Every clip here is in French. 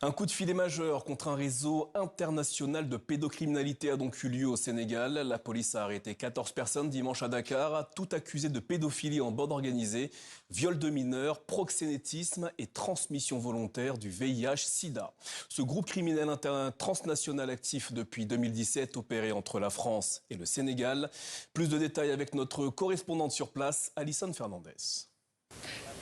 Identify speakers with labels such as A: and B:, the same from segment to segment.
A: Un coup de filet majeur contre un réseau international de pédocriminalité a donc eu lieu au Sénégal. La police a arrêté 14 personnes dimanche à Dakar, toutes accusées de pédophilie en bande organisée, viol de mineurs, proxénétisme et transmission volontaire du VIH-Sida. Ce groupe criminel transnational actif depuis 2017 opérait entre la France et le Sénégal. Plus de détails avec notre correspondante sur place, Alison Fernandez.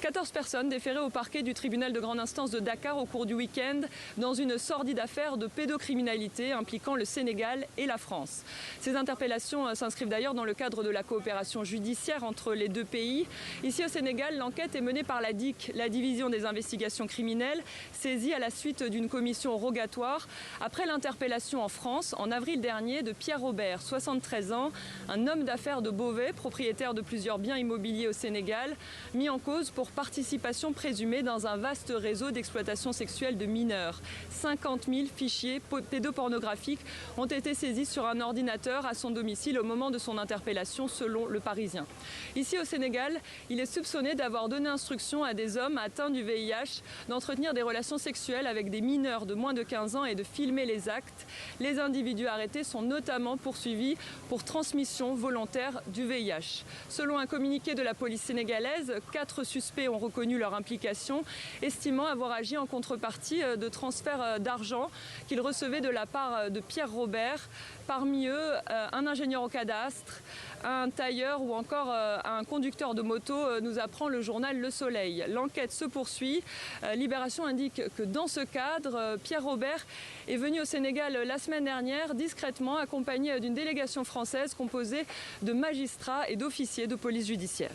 B: 14 personnes déférées au parquet du tribunal de grande instance de Dakar au cours du week-end dans une sordide affaire de pédocriminalité impliquant le Sénégal et la France. Ces interpellations s'inscrivent d'ailleurs dans le cadre de la coopération judiciaire entre les deux pays. Ici au Sénégal, l'enquête est menée par la DIC, la division des investigations criminelles, saisie à la suite d'une commission rogatoire après l'interpellation en France en avril dernier de Pierre Robert, 73 ans, un homme d'affaires de Beauvais, propriétaire de plusieurs biens immobiliers au Sénégal, mis en cause pour participation présumée dans un vaste réseau d'exploitation sexuelle de mineurs. 50 000 fichiers pédopornographiques ont été saisis sur un ordinateur à son domicile au moment de son interpellation, selon Le Parisien. Ici au Sénégal, il est soupçonné d'avoir donné instruction à des hommes atteints du VIH d'entretenir des relations sexuelles avec des mineurs de moins de 15 ans et de filmer les actes. Les individus arrêtés sont notamment poursuivis pour transmission volontaire du VIH. Selon un communiqué de la police sénégalaise, 4 suspects ont reconnu leur implication, estimant avoir agi en contrepartie de transferts d'argent qu'ils recevaient de la part de Pierre Robert. Parmi eux, un ingénieur au cadastre, un tailleur ou encore un conducteur de moto, nous apprend le journal Le Soleil. L'enquête se poursuit. Libération indique que dans ce cadre, Pierre Robert est venu au Sénégal la semaine dernière, discrètement accompagné d'une délégation française composée de magistrats et d'officiers de police judiciaire.